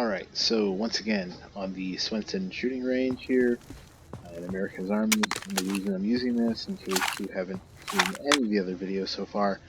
Alright, so once again, on the Swenson shooting range here in America's Army, and the reason I'm using this, in case you haven't seen any of the other videos so far,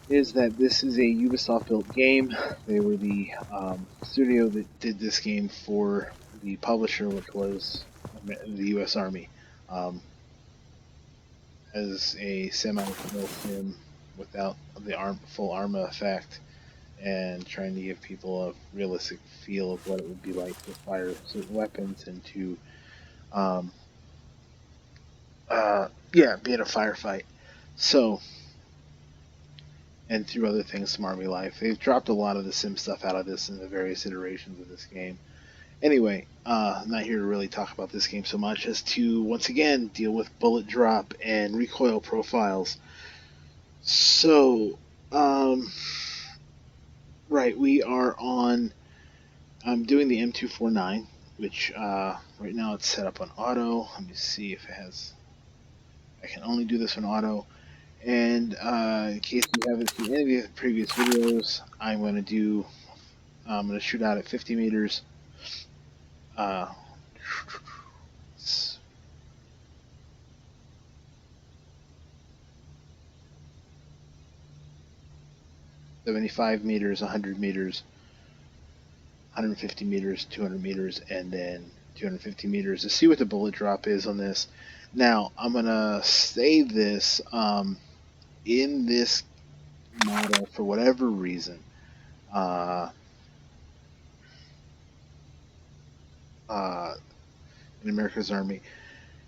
is that this is a Ubisoft-built game. They were the studio that did this game for the publisher, which was the U.S. Army, as a semi-kill sim without the full ARMA effect, and trying to give people a realistic feel of what it would be like to fire certain weapons and to, um, be in a firefight. So, and through other things, some Army Life. They've dropped a lot of the sim stuff out of this in the various iterations of this game. Anyway, I'm not here to really talk about this game so much as to, once again, deal with bullet drop and recoil profiles. So, right, we are on, I'm doing the M249, which right now it's set up on auto. Let me see if it has, I can only do this on auto. And in case you haven't seen any of the previous videos, I'm going to shoot out at 50 meters. Uh, 75 meters, 100 meters, 150 meters, 200 meters, and then 250 meters to see what the bullet drop is on this. Now, I'm going to save this in this model for whatever reason. In America's Army.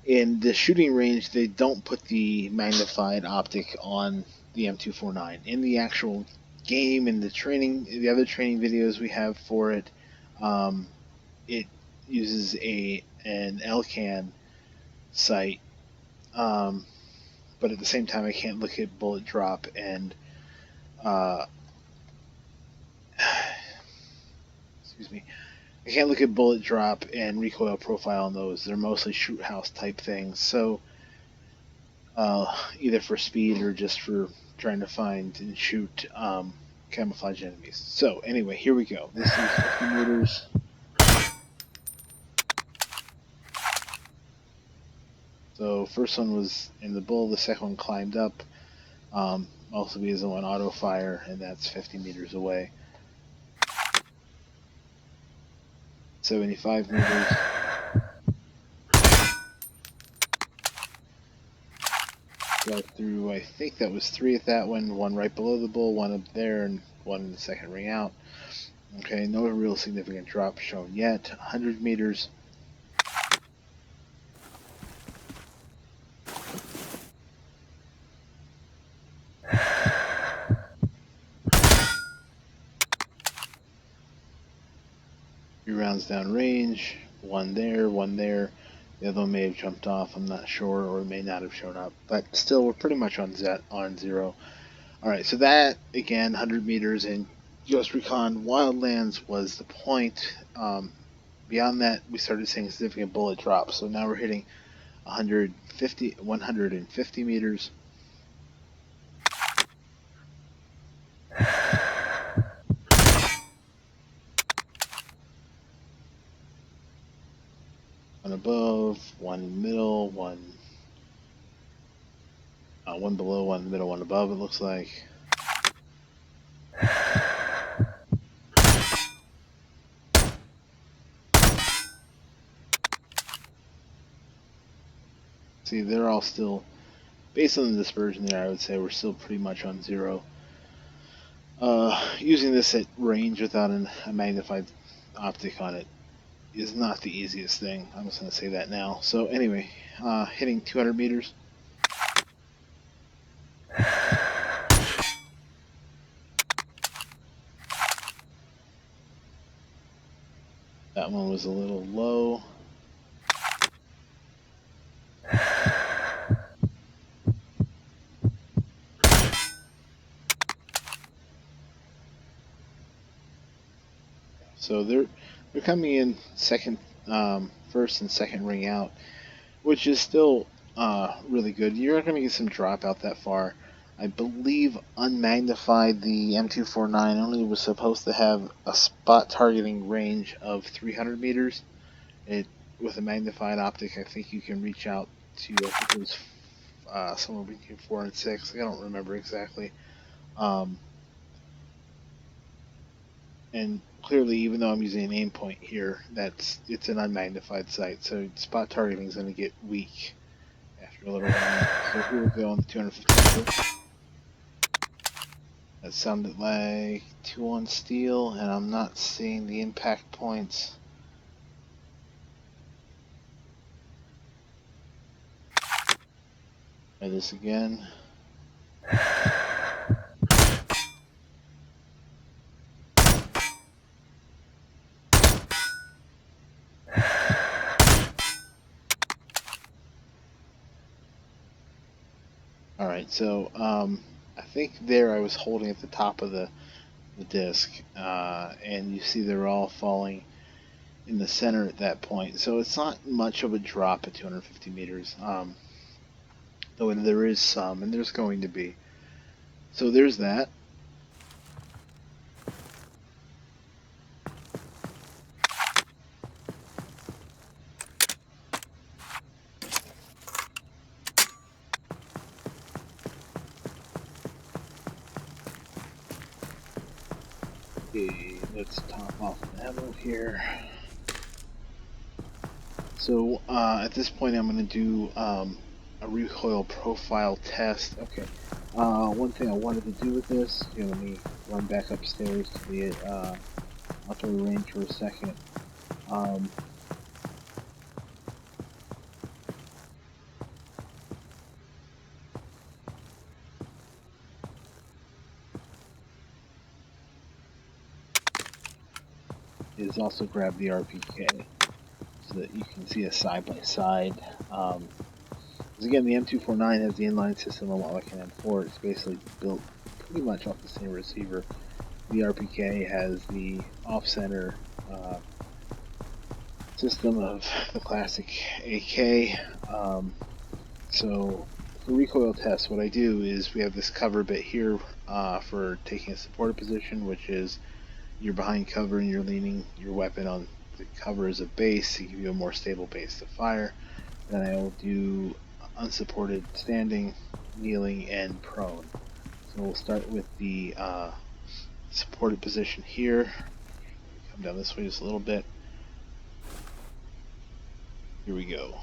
In the shooting range, they don't put the magnified optic on the M249. In the actual game, in the training, the other training videos we have for it, it uses an LCAN sight, but at the same time, I can't look at bullet drop and excuse me. I can't look at bullet drop and recoil profile on those. They're mostly shoot house type things. So either for speed or just for trying to find and shoot camouflage enemies. So anyway, here we go. This is 50 meters. So first one was in the bull, the second one climbed up. Also because it went auto fire, and that's 50 meters away. 75 meters. Got through, I think that was 3 at that one right below the bull, one up there, and one in the second ring out. Okay, no real significant drop shown yet. 100 meters. Three rounds down range, one there, one there. The other one may have jumped off, I'm not sure, or may not have shown up. But still, we're pretty much on zero. Alright, so that, again, 100 meters in US Recon Wildlands was the point. Beyond that, we started seeing significant bullet drops. So now we're hitting 150 meters. One above, one in the middle, one below, one in the middle, one above, it looks like. See, they're all still, based on the dispersion there, I would say we're still pretty much on zero. Using this at range without a magnified optic on it is not the easiest thing. I'm just going to say that now. So anyway, hitting 200 meters. That one was a little low. So they're coming in first and second ring out, which is still really good. You're not going to get some drop out that far. I believe unmagnified, the M249 only was supposed to have a spot targeting range of 300 meters. With a magnified optic, I think you can reach out to, I think it was somewhere between 4 and 6. I don't remember exactly. And clearly, even though I'm using an aim point here, it's an unmagnified sight, so spot targeting is going to get weak after a little while. So here we go on the 250 meter. That sounded like 2 on steel, and I'm not seeing the impact points. Try this again. Alright, so I think there I was holding at the top of the disc, and you see they're all falling in the center at that point. So it's not much of a drop at 250 meters, though there is some, and there's going to be. So there's that. Okay, let's top off the ammo here. So at this point, I'm going to do a recoil profile test. Okay. One thing I wanted to do with this, let me run back upstairs to the outdoor range for a second. Is also grab the RPK so that you can see a side by side. Because again, the M249 has the inline system, a lot like an M4. It's basically built pretty much off the same receiver. The RPK has the off-center system of the classic AK. So for recoil tests, what I do is we have this cover bit here for taking a supported position, which is you're behind cover and you're leaning your weapon on the cover as a base to give you a more stable base to fire. Then I will do unsupported standing, kneeling, and prone. So we'll start with the supported position here. Come down this way just a little bit. Here we go.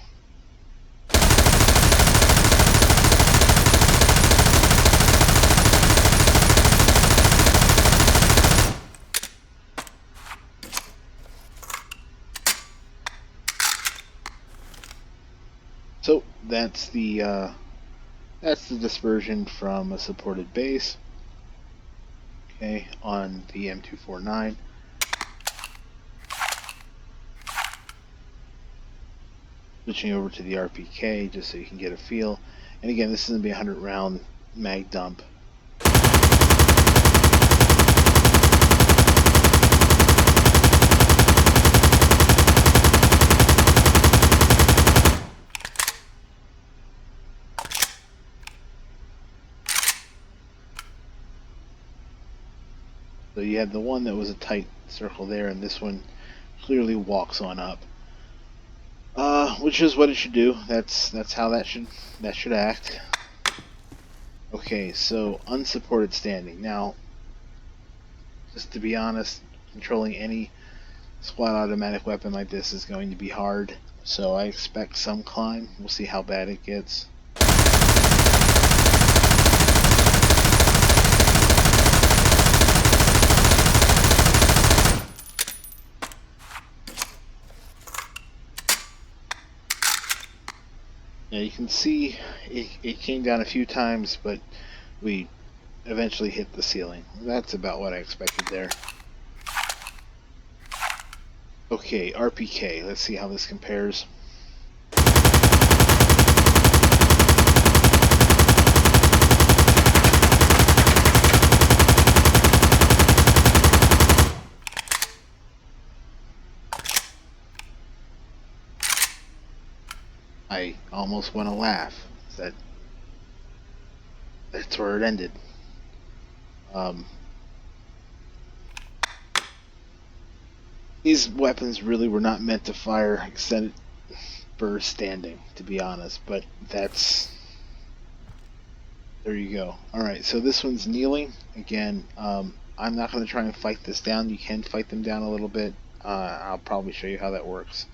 So that's the dispersion from a supported base. Okay, on the M249. Switching over to the RPK just so you can get a feel. And again, this is going to be a 100 round mag dump. So you had the one that was a tight circle there, and this one clearly walks on up. Which is what it should do. That's how that should act. Okay, so unsupported standing. Now, just to be honest, controlling any squad automatic weapon like this is going to be hard. So I expect some climb. We'll see how bad it gets. Now you can see it came down a few times, but we eventually hit the ceiling. That's about what I expected there. Okay, RPK. Let's see how this compares. I almost want to laugh. that's where it ended. These weapons really were not meant to fire extended burst standing, to be honest, but that's... There you go. Alright, so this one's kneeling. Again, I'm not going to try and fight this down. You can fight them down a little bit. I'll probably show you how that works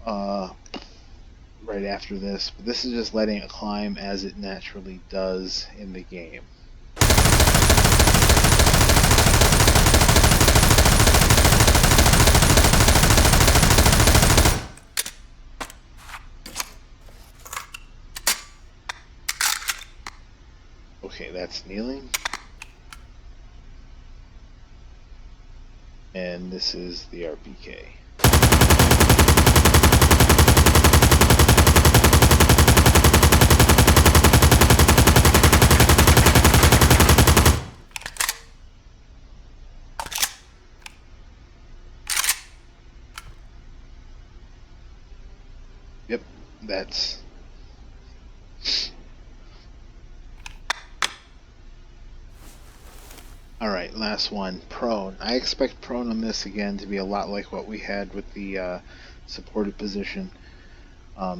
right after this. But this is just letting it climb as it naturally does in the game. Okay, that's kneeling. And this is the RPK. Yep, that's... Alright, last one, prone. I expect prone on this again to be a lot like what we had with the supported position,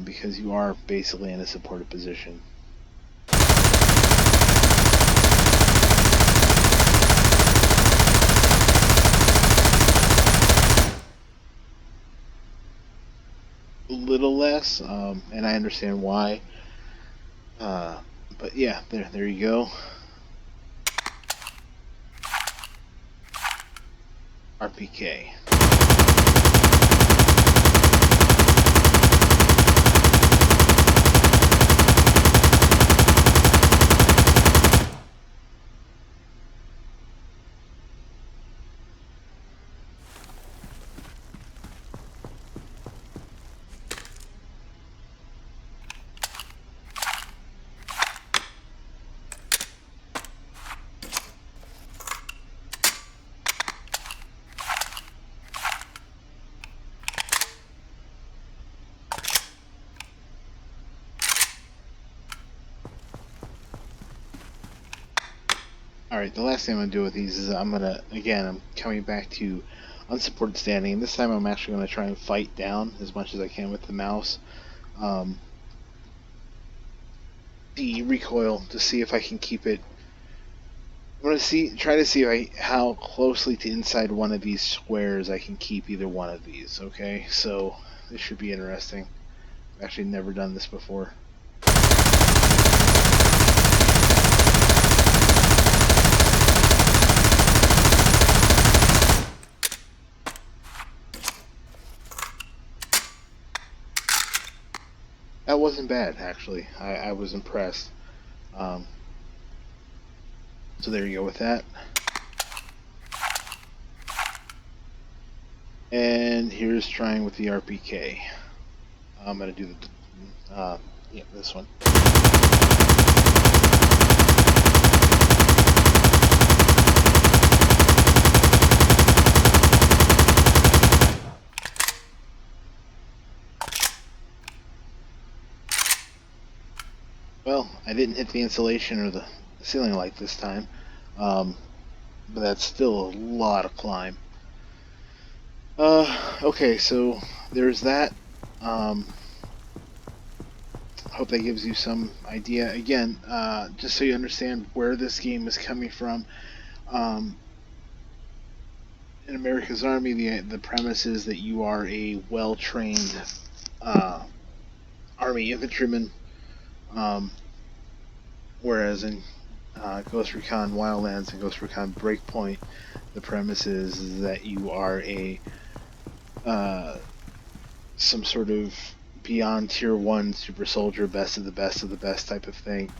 because you are basically in a supported position. A little less, and I understand why. But yeah, there you go. RPK. Alright, the last thing I'm going to do with these is I'm coming back to unsupported standing, and this time I'm actually going to try and fight down as much as I can with the mouse. The recoil to see if I can keep it. I'm going to try to see how closely to inside one of these squares I can keep either one of these, okay? So, this should be interesting. I've actually never done this before. That wasn't bad, actually. I was impressed. So there you go with that. And here's trying with the RPK. I'm going to do this one. Well, I didn't hit the insulation or the ceiling light this time, but that's still a lot of climb. Okay, so there's that. Hope that gives you some idea. Again, just so you understand where this game is coming from. In America's Army, the premise is that you are a well-trained Army infantryman. Whereas in Ghost Recon Wildlands and Ghost Recon Breakpoint, the premise is that you are a some sort of beyond tier 1 super soldier, best of the best of the best type of thing.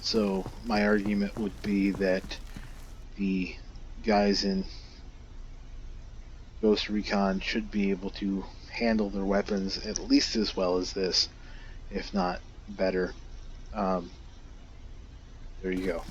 So my argument would be that the guys in Ghost Recon should be able to handle their weapons at least as well as this, if not better. There you go.